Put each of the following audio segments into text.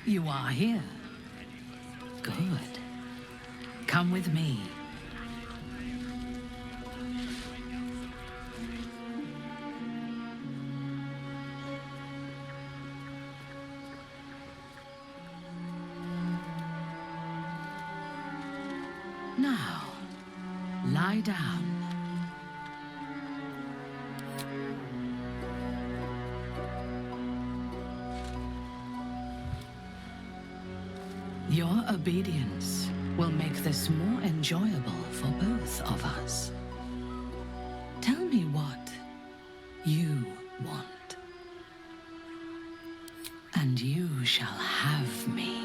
You are here. Good. Come with me. Now, lie down. Your obedience will make this more enjoyable for both of us. Tell me what you want, and you shall have me.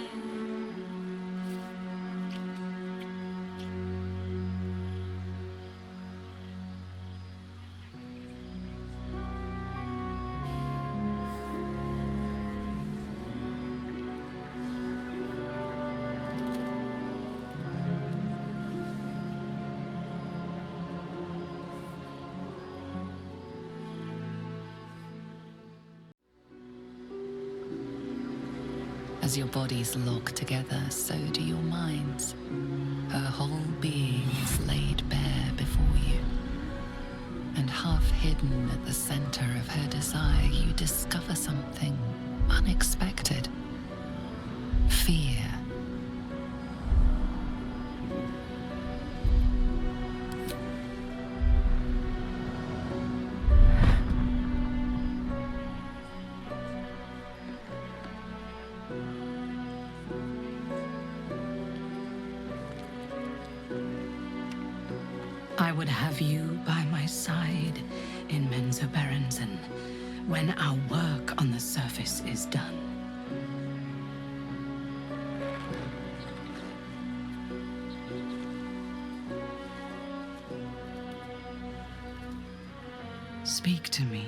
As your bodies lock together, so do your minds. Her whole being is laid bare before you. And half hidden at the center of her desire, you discover something unexpected. Fear. I would have you by my side in Minthara when our work on the surface is done. Speak to me.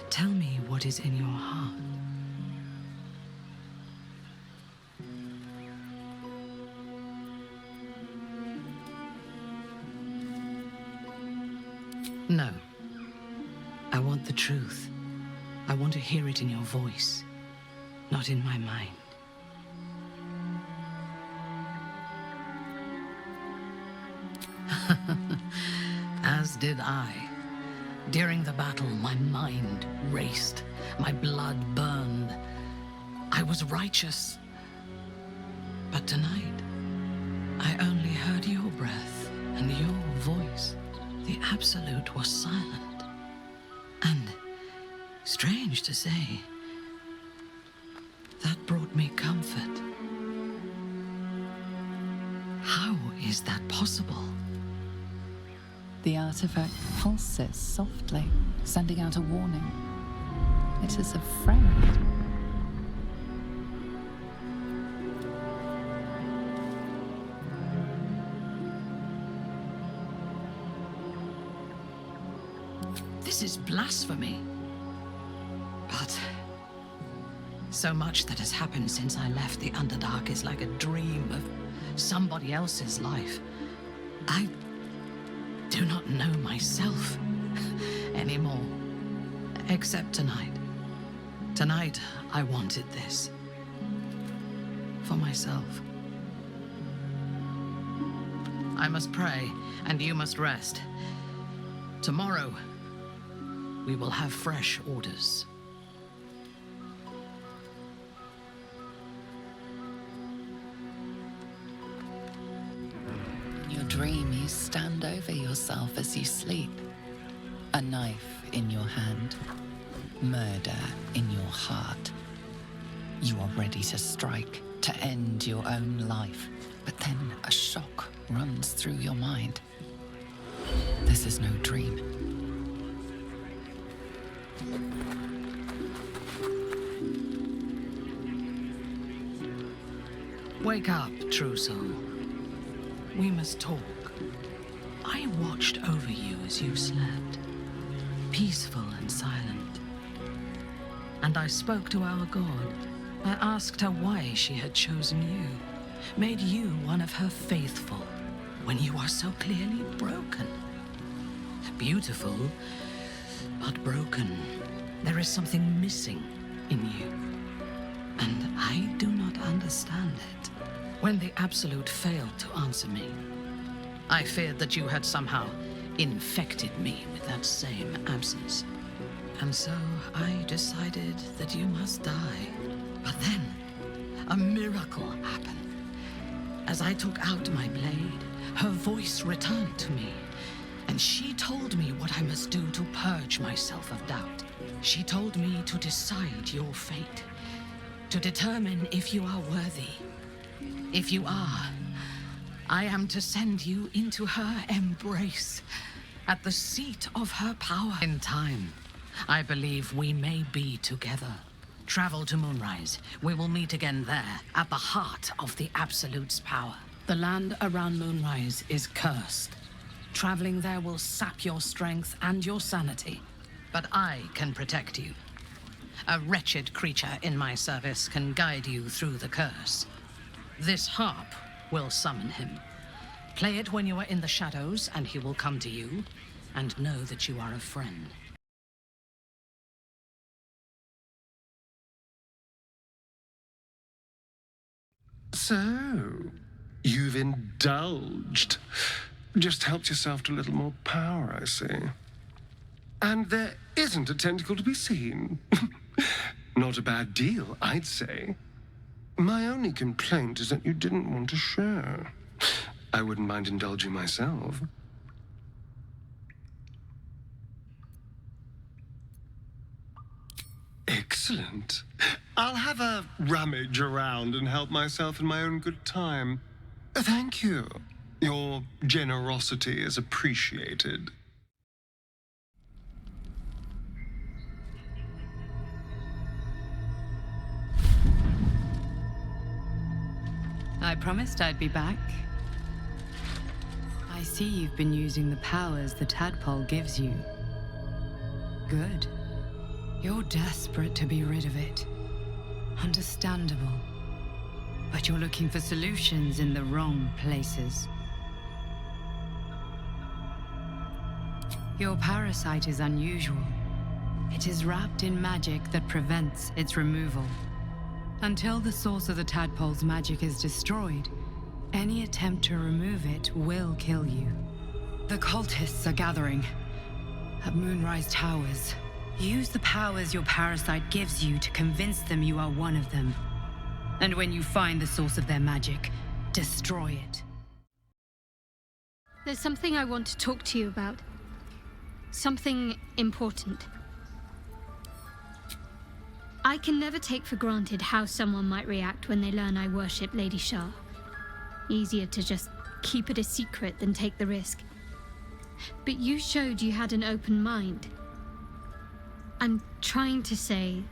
Tell me what is in your heart. No. I want the truth. I want to hear it in your voice, not in my mind. As did I. During the battle, my mind raced. My blood burned. I was righteous. But tonight, I only heard your breath and your voice. The Absolute was silent. And, strange to say, that brought me comfort. How is that possible? The artifact pulses softly, sending out a warning. It is a friend. This is blasphemy. But so much that has happened since I left the Underdark is like a dream of somebody else's life. I do not know myself anymore, except tonight. Tonight, I wanted this. For myself. I must pray, and you must rest. Tomorrow, we will have fresh orders. In your dream, you stand over yourself as you sleep. A knife in your hand. Murder in your heart. You are ready to strike, to end your own life. But then a shock runs through your mind. This is no dream. Wake up, true soul. We must talk. I watched over you as you slept, peaceful and silent. And I spoke to our God. I asked her why she had chosen you, made you one of her faithful, when you are so clearly broken. Beautiful, but broken. There is something missing in you. and I do not understand it. When the Absolute failed to answer me, I feared that you had somehow infected me with that same absence. And so I decided that you must die. But then, a miracle happened. As I took out my blade, her voice returned to me, and she told me what I must do to purge myself of doubt. She told me to decide your fate, to determine if you are worthy. If you are, I am to send you into her embrace, at the seat of her power. In time, I believe we may be together. Travel to Moonrise. We will meet again there, at the heart of the Absolute's power. The land around Moonrise is cursed. Traveling there will sap your strength and your sanity. But I can protect you. A wretched creature in my service can guide you through the curse. This harp will summon him. Play it when you are in the shadows, and he will come to you, and know that you are a friend. So, you've indulged. Just helped yourself to a little more power, I see. And there isn't a tentacle to be seen. Not a bad deal, I'd say. My only complaint is that you didn't want to share. I wouldn't mind indulging myself. Excellent. I'll have a rummage around and help myself in my own good time. Thank you. Your generosity is appreciated. I promised I'd be back. I see you've been using the powers the tadpole gives you. Good. You're desperate to be rid of it. Understandable. But you're looking for solutions in the wrong places. Your parasite is unusual. It is wrapped in magic that prevents its removal. Until the source of the tadpole's magic is destroyed, any attempt to remove it will kill you. The cultists are gathering at Moonrise Towers. Use the powers your parasite gives you to convince them you are one of them. And when you find the source of their magic, destroy it. There's something I want to talk to you about. Something important. I can never take for granted how someone might react when they learn I worship Lady Shar. Easier to just keep it a secret than take the risk. But you showed you had an open mind. I'm trying to say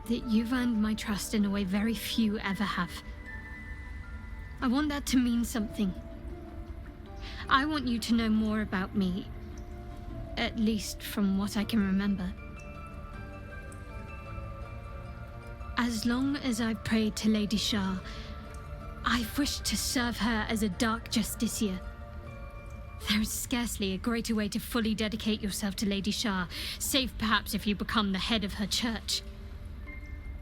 that you've earned my trust in a way very few ever have. I want that to mean something. I want you to know more about me, at least from what I can remember. As long as I've prayed to Lady Shar, I've wished to serve her as a dark justiciar. There is scarcely a greater way to fully dedicate yourself to Lady Shar, save perhaps if you become the head of her church.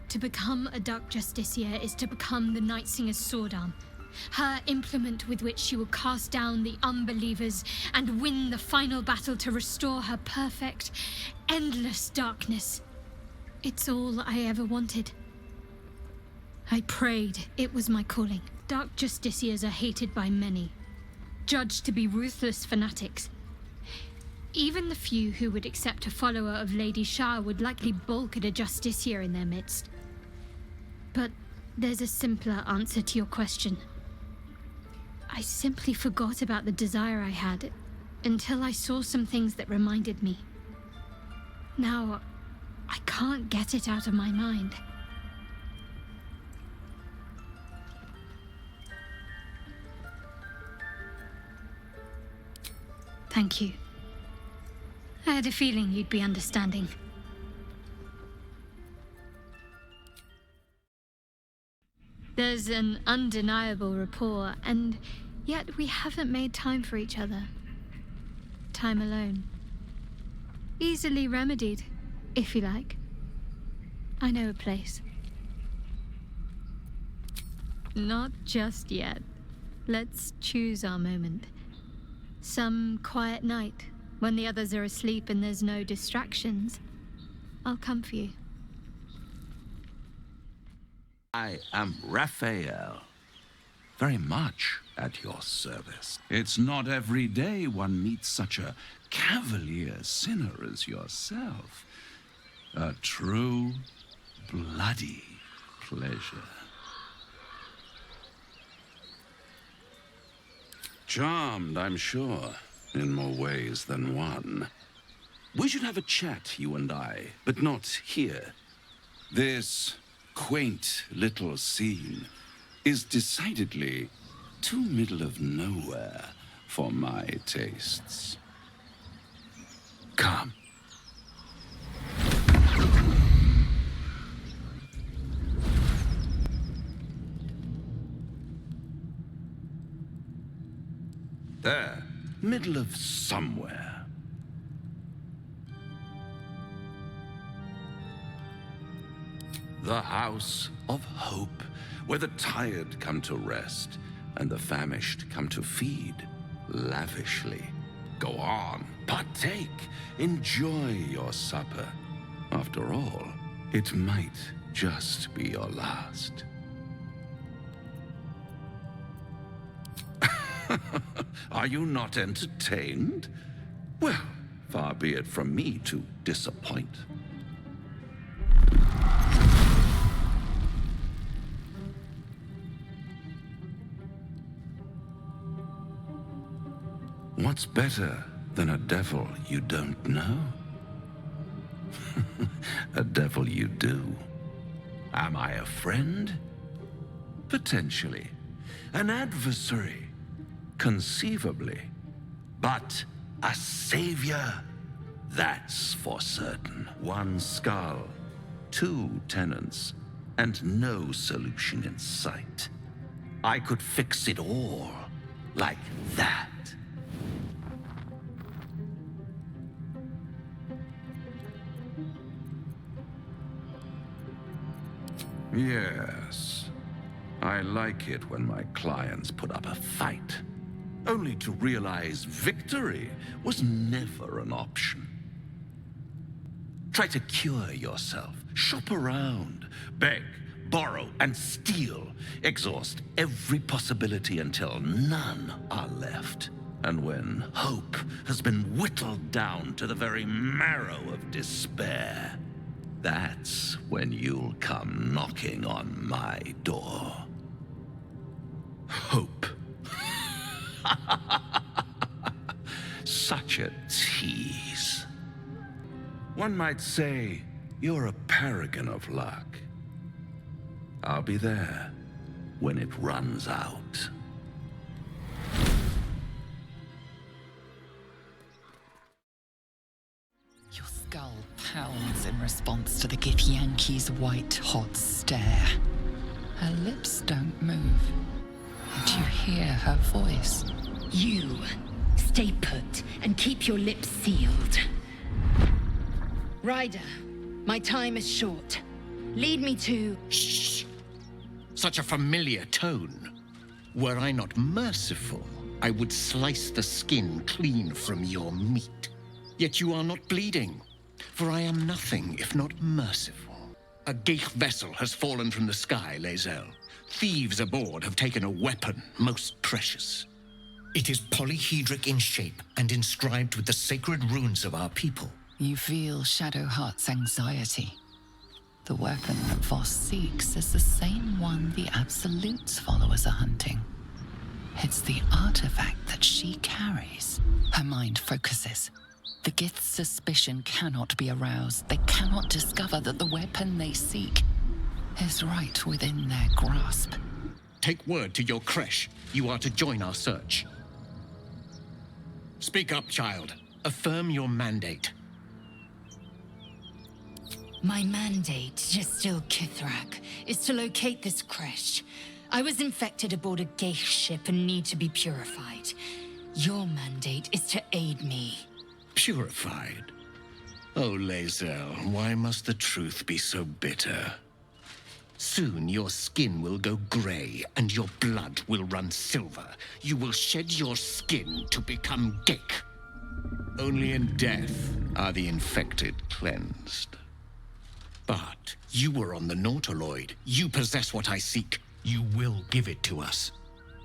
To become a dark justiciar is to become the Night Singer's sword arm, her implement with which she will cast down the unbelievers and win the final battle to restore her perfect, endless darkness. It's all I ever wanted. I prayed it was my calling. Dark justiciars are hated by many, judged to be ruthless fanatics. Even the few who would accept a follower of Lady Shar would likely balk at a justiciar in their midst. But there's a simpler answer to your question. I simply forgot about the desire I had until I saw some things that reminded me. Now, I can't get it out of my mind. Thank you. I had a feeling you'd be understanding. There's an undeniable rapport, and yet we haven't made time for each other. Time alone. Easily remedied, if you like. I know a place. Not just yet. Let's choose our moment. Some quiet night, when the others are asleep and there's no distractions. I'll come for you. I am Raphael. Very much at your service. It's not every day one meets such a cavalier sinner as yourself. A true, bloody pleasure. Charmed, I'm sure, in more ways than one. We should have a chat, you and I, but not here. This quaint little scene is decidedly too middle of nowhere for my tastes. Come. There, middle of somewhere. The House of Hope, where the tired come to rest and the famished come to feed lavishly. Go on, partake, enjoy your supper. After all, it might just be your last. Are you not entertained? Well, far be it from me to disappoint. What's better than a devil you don't know? A devil you do. Am I a friend? Potentially. An adversary? Conceivably. But a savior? That's for certain. One skull, 2 tenants, and no solution in sight. I could fix it all like that. Yes. I like it when my clients put up a fight, only to realize victory was never an option. Try to cure yourself, shop around, beg, borrow, and steal. Exhaust every possibility until none are left. And when hope has been whittled down to the very marrow of despair, that's when you'll come knocking on my door. Hope. Such a tease. One might say you're a paragon of luck. I'll be there when it runs out. Your skull pounds in response to the Githyanki's white-hot stare. Her lips don't move, and you hear her voice. You stay put and keep your lips sealed. Ryder, my time is short. Lead me to... Shh! Such a familiar tone. Were I not merciful, I would slice the skin clean from your meat. Yet you are not bleeding, for I am nothing if not merciful. A Gale vessel has fallen from the sky, Lae'zel. Thieves aboard have taken a weapon most precious. It is polyhedric in shape and inscribed with the sacred runes of our people. You feel Shadowheart's anxiety. The weapon that Voss seeks is the same one the Absolute's followers are hunting. It's the artifact that she carries. Her mind focuses. The Gith's suspicion cannot be aroused. They cannot discover that the weapon they seek is right within their grasp. Take word to your creche. You are to join our search. Speak up, child. Affirm your mandate. My mandate, Gestil Kithrak, is to locate this creche. I was infected aboard a Gale ship and need to be purified. Your mandate is to aid me. Purified? Oh, Lae'zel, why must the truth be so bitter? Soon your skin will go grey and your blood will run silver. You will shed your skin to become Gake. Only in death are the infected cleansed. But you were on the Nautiloid. You possess what I seek. You will give it to us.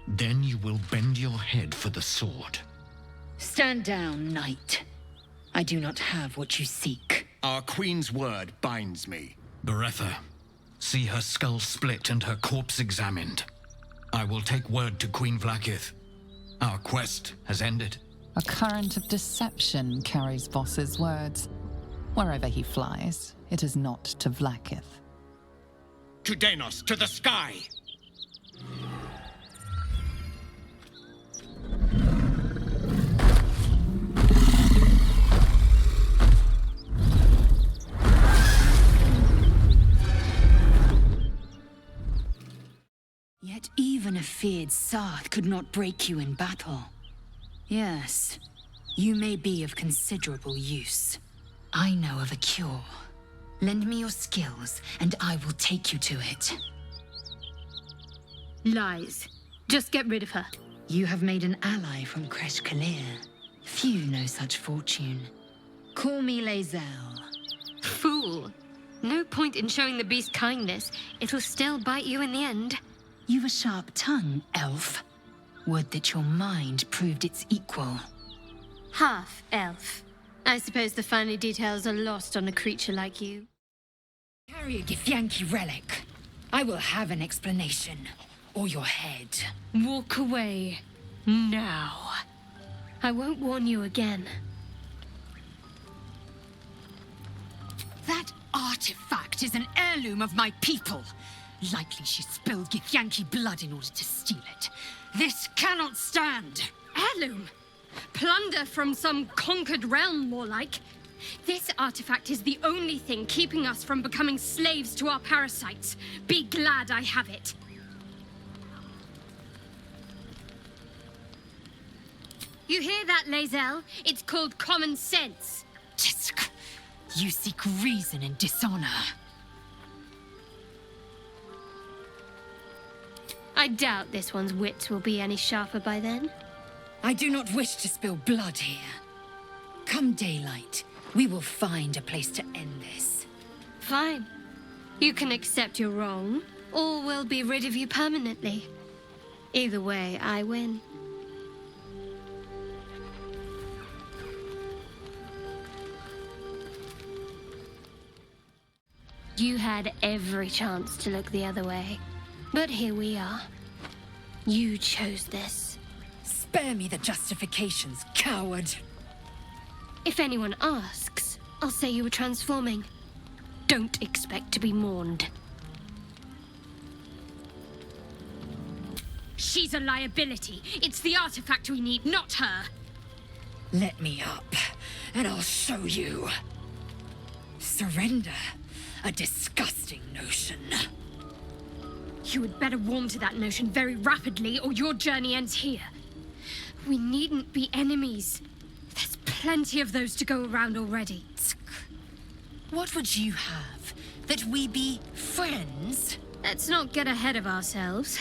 Then you will bend your head for the sword. Stand down, knight. I do not have what you seek. Our queen's word binds me. Beretha, see her skull split and her corpse examined. I will take word to Queen Vlaakith. Our quest has ended. A current of deception carries Voss's words. Wherever he flies, it is not to Vlaakith. To Danos, to the sky! Yet even a feared Sarth could not break you in battle. Yes, you may be of considerable use. I know of a cure. Lend me your skills, and I will take you to it. Lies. Just get rid of her. You have made an ally from Kresh Kalir. Few know such fortune. Call me Lae'zel. Fool. No point in showing the beast kindness. It'll still bite you in the end. You've a sharp tongue, elf. Would that your mind proved its equal. Half elf. I suppose the finer details are lost on a creature like you. Carry a Githyanki relic. I will have an explanation. Or your head. Walk away. Now. I won't warn you again. That artifact is an heirloom of my people. Likely she spilled Githyanki blood in order to steal it. This cannot stand. Heirloom? Plunder from some conquered realm, more like. This artifact is the only thing keeping us from becoming slaves to our parasites. Be glad I have it. You hear that, Lae'zel? It's called common sense. Tisk. You seek reason in dishonor. I doubt this one's wits will be any sharper by then. I do not wish to spill blood here. Come daylight, we will find a place to end this. Fine. You can accept you're wrong, or we'll be rid of you permanently. Either way, I win. You had every chance to look the other way, but here we are. You chose this. Spare me the justifications, coward. If anyone asks, I'll say you were transforming. Don't expect to be mourned. She's a liability. It's the artifact we need, not her. Let me up, and I'll show you. Surrender. A disgusting notion. You had better warm to that notion very rapidly, or your journey ends here. We needn't be enemies. There's plenty of those to go around already. What would you have? That we be friends? Let's not get ahead of ourselves.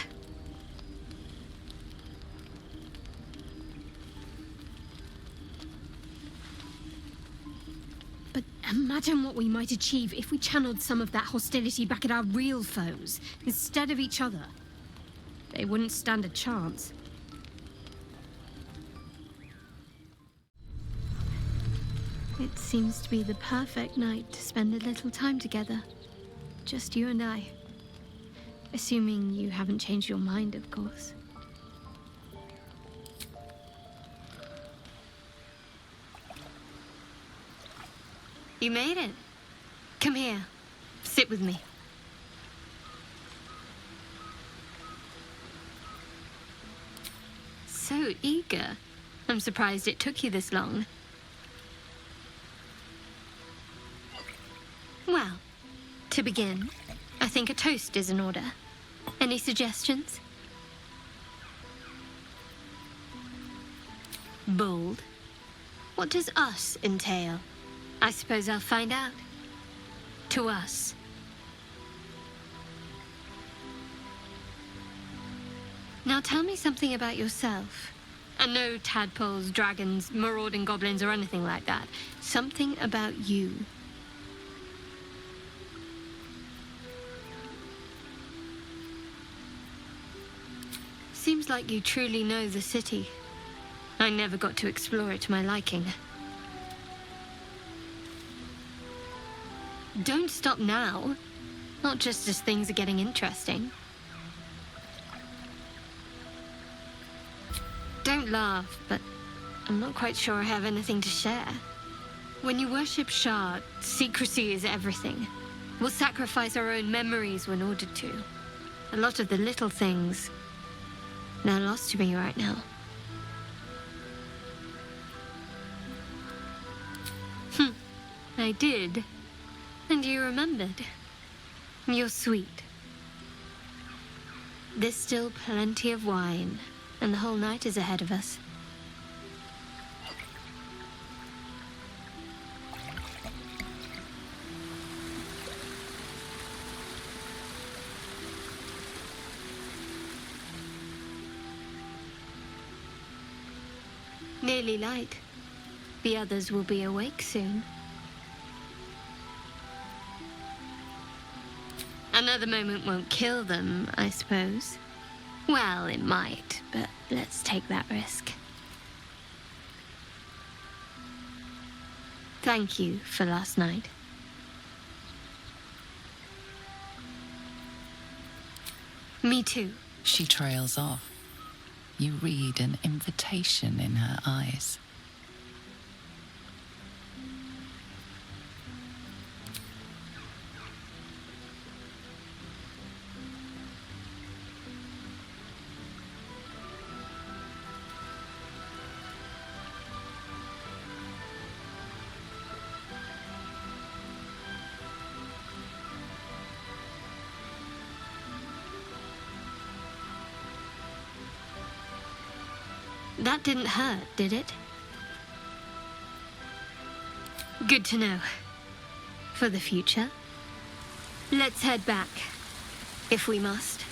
But imagine what we might achieve if we channeled some of that hostility back at our real foes, instead of each other. They wouldn't stand a chance. It seems to be the perfect night to spend a little time together. Just you and I. Assuming you haven't changed your mind, of course. You made it. Come here. Sit with me. So eager. I'm surprised it took you this long. Well, to begin, I think a toast is in order. Any suggestions? Bold. What does us entail? I suppose I'll find out. To us. Now tell me something about yourself. And no tadpoles, dragons, marauding goblins, or anything like that. Something about you. Seems like you truly know the city. I never got to explore it to my liking. Don't stop now. Not just as things are getting interesting. Don't laugh, but I'm not quite sure I have anything to share. When you worship Shah, secrecy is everything. We'll sacrifice our own memories when ordered to. A lot of the little things, they're lost to me right now. I did. And you remembered. You're sweet. There's still plenty of wine, and the whole night is ahead of us. Nearly light. The others will be awake soon. Another moment won't kill them, I suppose. Well, it might, but let's take that risk. Thank you for last night. Me too. She trails off. You read an invitation in her eyes. That didn't hurt, did it? Good to know. For the future. Let's head back, if we must.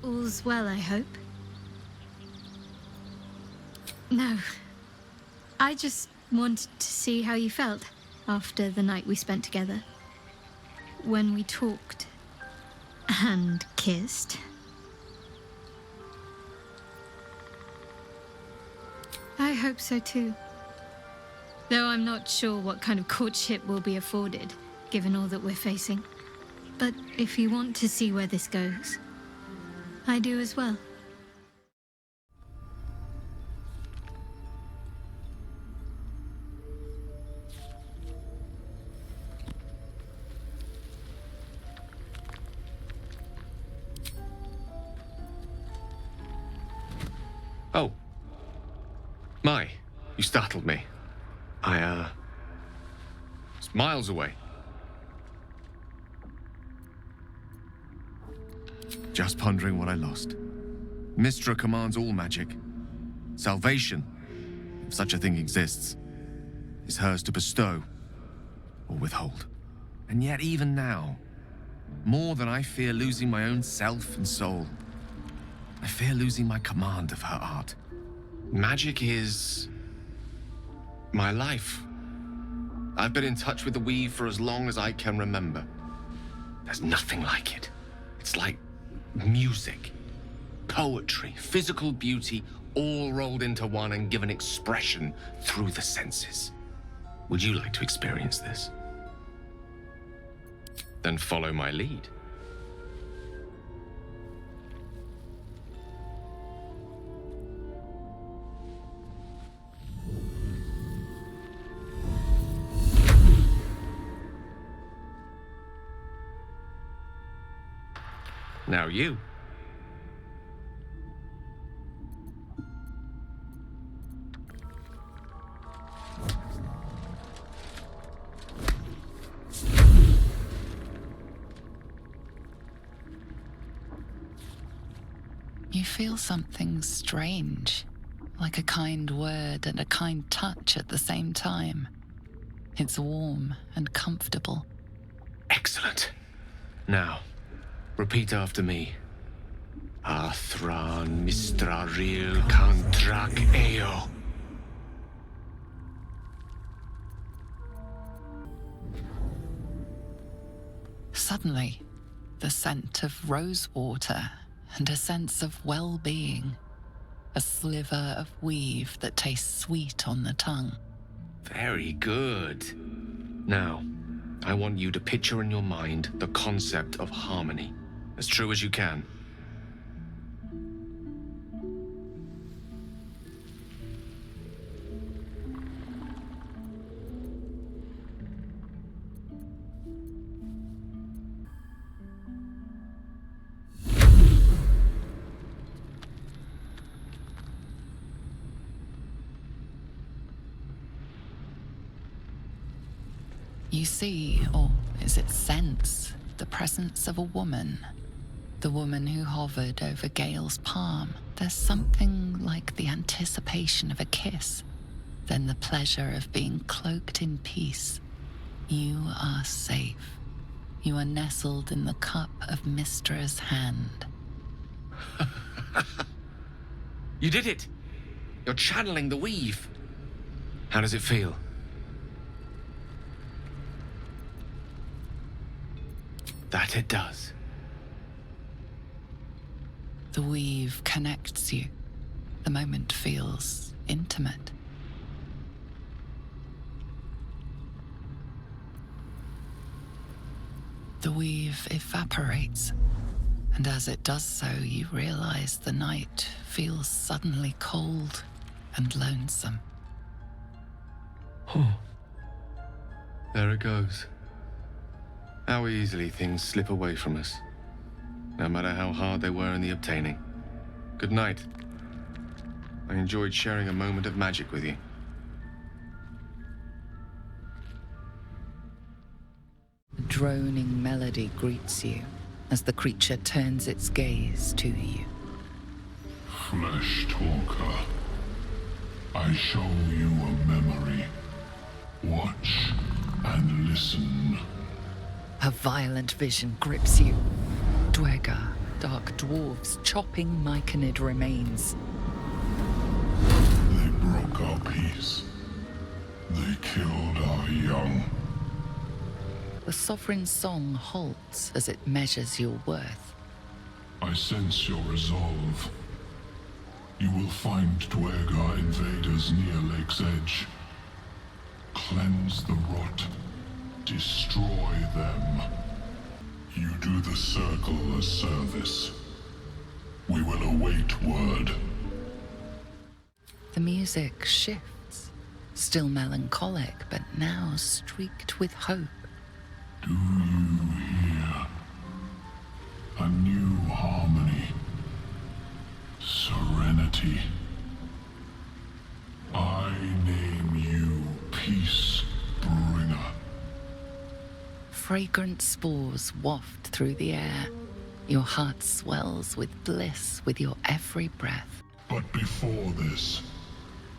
All's well, I hope. No. I just wanted to see how you felt after the night we spent together. When we talked. And kissed. I hope so too. Though I'm not sure what kind of courtship will be afforded, given all that we're facing. But if you want to see where this goes, I do as well. Oh. My, you startled me. It's miles away. Just pondering what I lost. Mystra commands all magic. Salvation, if such a thing exists, is hers to bestow or withhold. And yet even now, more than I fear losing my own self and soul, I fear losing my command of her art. Magic is my life. I've been in touch with the weave for as long as I can remember. There's nothing like it. It's like music, poetry, physical beauty, all rolled into one and given expression through the senses. Would you like to experience this? Then follow my lead. Now you. You feel something strange, like a kind word and a kind touch at the same time. It's warm and comfortable. Excellent. Now, repeat after me. Athran mistraril kantrak eo. Suddenly, the scent of rosewater and a sense of well-being. A sliver of weave that tastes sweet on the tongue. Very good. Now, I want you to picture in your mind the concept of harmony, as true as you can. You see, or is it sense, the presence of a woman. The woman who hovered over Gale's palm. There's something like the anticipation of a kiss, then the pleasure of being cloaked in peace. You are safe. You are nestled in the cup of Mystra's hand. You did it! You're channeling the weave. How does it feel? That it does. The weave connects you. The moment feels intimate. The weave evaporates, and as it does so, you realize the night feels suddenly cold and lonesome. Oh. There it goes. How easily things slip away from us, no matter how hard they were in the obtaining. Good night. I enjoyed sharing a moment of magic with you. A droning melody greets you as the creature turns its gaze to you. Flesh talker, I show you a memory. Watch and listen. A violent vision grips you. Dwergar, dark dwarves chopping myconid remains. They broke our peace. They killed our young. The sovereign song halts as it measures your worth. I sense your resolve. You will find Dwergar invaders near Lake's Edge. Cleanse the rot. Destroy them. You do the Circle a service. We will await word. The music shifts, still melancholic, but now streaked with hope. Do you hear? A new harmony. Serenity. I name you Peace Bringer. Fragrant spores waft through the air. Your heart swells with bliss with your every breath. But before this,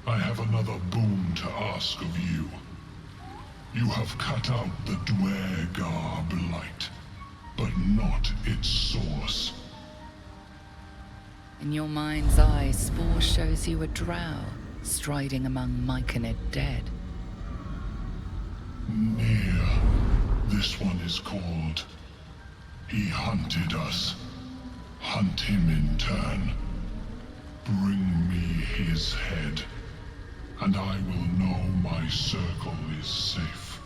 I have another boon to ask of you. You have cut out the Dwergar blight, but not its source. In your mind's eye, Spaw shows you a drow striding among myconid dead. Nere. This one is called. He hunted us. Hunt him in turn. Bring me his head, and I will know my circle is safe.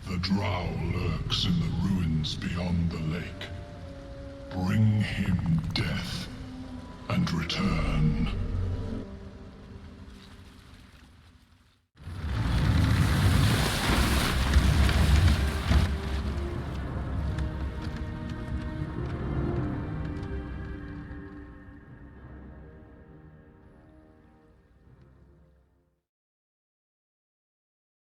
The drow lurks in the ruins beyond the lake. Bring him death, and return.